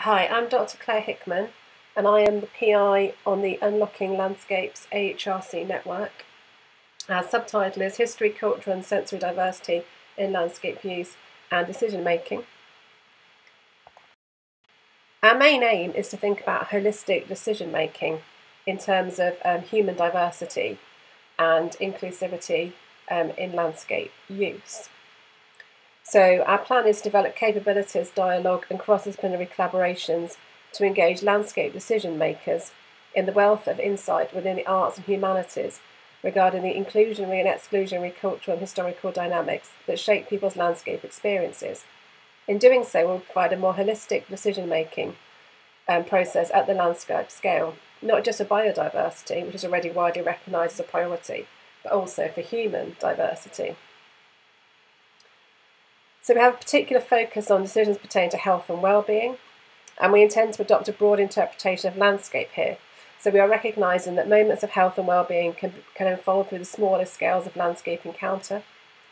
Hi, I'm Dr. Clare Hickman, and I am the PI on the Unlocking Landscapes AHRC network. Our subtitle is History, Culture and Sensory Diversity in Landscape Use and Decision Making. Our main aim is to think about holistic decision making in terms of human diversity and inclusivity in landscape use. So our plan is to develop capabilities, dialogue and cross-disciplinary collaborations to engage landscape decision makers in the wealth of insight within the arts and humanities regarding the inclusionary and exclusionary cultural and historical dynamics that shape people's landscape experiences. In doing so, we'll provide a more holistic decision-making process at the landscape scale, not just for biodiversity, which is already widely recognised as a priority, but also for human diversity. So we have a particular focus on decisions pertaining to health and well-being, and we intend to adopt a broad interpretation of landscape here. So we are recognising that moments of health and well-being can unfold through the smallest scales of landscape encounter,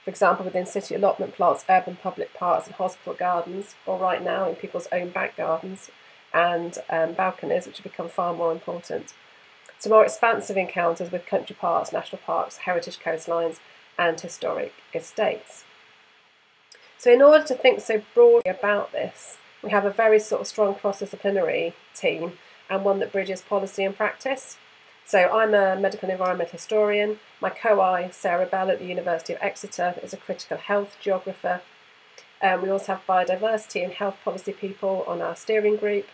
for example within city allotment plots, urban public parks and hospital gardens, or right now in people's own back gardens and balconies, which have become far more important, to more expansive encounters with country parks, national parks, heritage coastlines and historic estates. So in order to think so broadly about this, we have a very sort of strong cross-disciplinary team and one that bridges policy and practice. So I'm a medical and environmental historian. My co-I, Sarah Bell at the University of Exeter, is a critical health geographer. We also have biodiversity and health policy people on our steering group,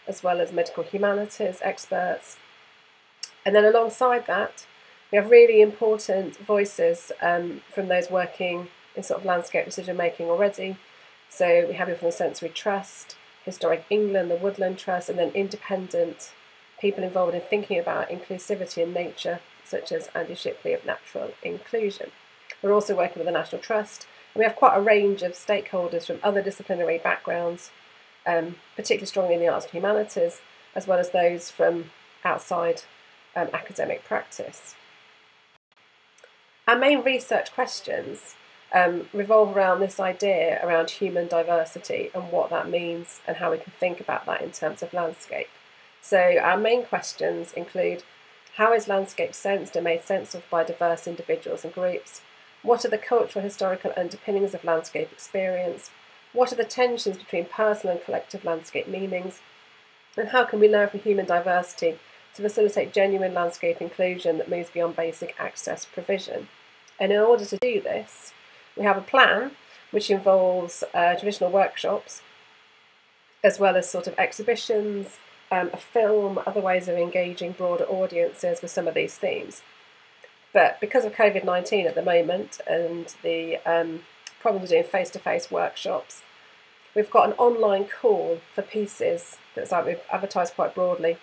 as well as medical humanities experts. And then alongside that, we have really important voices from those working in sort of landscape decision making already. So we have people from the Sensory Trust, Historic England, the Woodland Trust, and then independent people involved in thinking about inclusivity in nature, such as Andy Shipley of Natural Inclusion. We're also working with the National Trust, and we have quite a range of stakeholders from other disciplinary backgrounds, particularly strongly in the arts and humanities, as well as those from outside academic practice. Our main research questions revolve around this idea around human diversity and what that means and how we can think about that in terms of landscape. So our main questions include: how is landscape sensed and made sense of by diverse individuals and groups? What are the cultural and historical underpinnings of landscape experience? What are the tensions between personal and collective landscape meanings? And how can we learn from human diversity to facilitate genuine landscape inclusion that moves beyond basic access provision? And in order to do this, we have a plan which involves traditional workshops, as well as sort of exhibitions, a film, other ways of engaging broader audiences with some of these themes. But because of COVID-19 at the moment and the problems of doing face-to-face workshops, we've got an online call for pieces that's like we've advertised quite broadly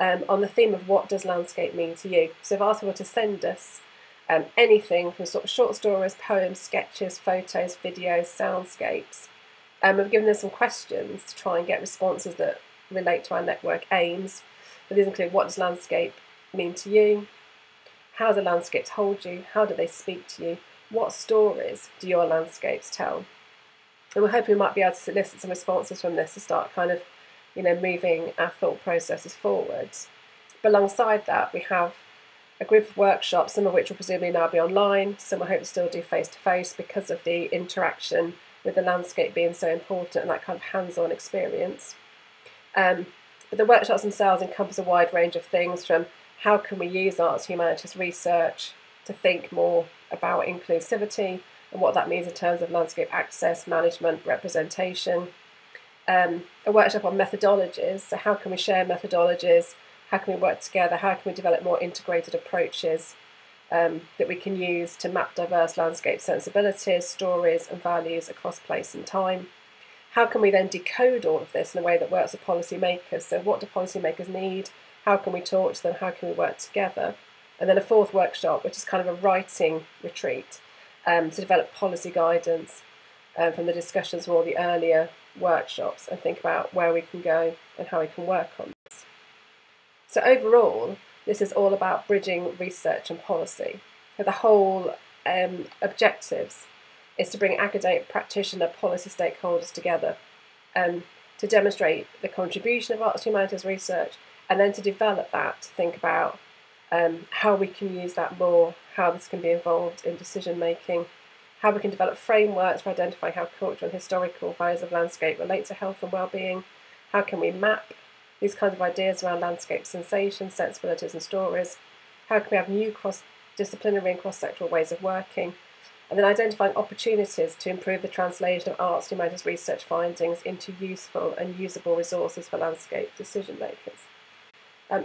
on the theme of what does landscape mean to you. So I've asked people to send us anything from sort of short stories, poems, sketches, photos, videos, soundscapes. We've given them some questions to try and get responses that relate to our network aims. But these include: what does landscape mean to you? How do landscapes hold you? How do they speak to you? What stories do your landscapes tell? And we're hoping we might be able to elicit some responses from this to start kind of, moving our thought processes forwards. But alongside that, we have a group of workshops, some of which will presumably now be online, some I hope to still do face-to-face because of the interaction with the landscape being so important and that kind of hands-on experience. But the workshops themselves encompass a wide range of things, from how can we use arts and humanities research to think more about inclusivity and what that means in terms of landscape access, management, representation. A workshop on methodologies, so how can we share methodologies, how can we work together, how can we develop more integrated approaches that we can use to map diverse landscape sensibilities, stories and values across place and time. How can we then decode all of this in a way that works for policymakers? So what do policymakers need? How can we talk to them? How can we work together? And then a fourth workshop, which is kind of a writing retreat to develop policy guidance from the discussions from all the earlier workshops and think about where we can go and how we can work on this. So overall, this is all about bridging research and policy. So the whole objectives is to bring academic practitioner policy stakeholders together to to demonstrate the contribution of arts and humanities research, and then to develop that, to think about how we can use that more, how this can be involved in decision making, how we can develop frameworks for identifying how cultural and historical values of landscape relate to health and well-being, how can we map these kinds of ideas around landscape sensations, sensibilities and stories, how can we have new cross-disciplinary and cross-sectoral ways of working, and then identifying opportunities to improve the translation of arts and humanities research findings into useful and usable resources for landscape decision makers.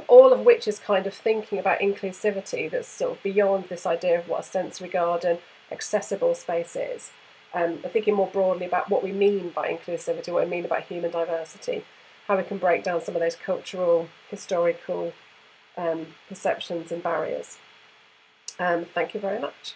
All of which is kind of thinking about inclusivity that's sort of beyond this idea of what a sensory garden, accessible space is. And thinking more broadly about what we mean by inclusivity, what we mean about human diversity, how we can break down some of those cultural, historical perceptions and barriers. Thank you very much.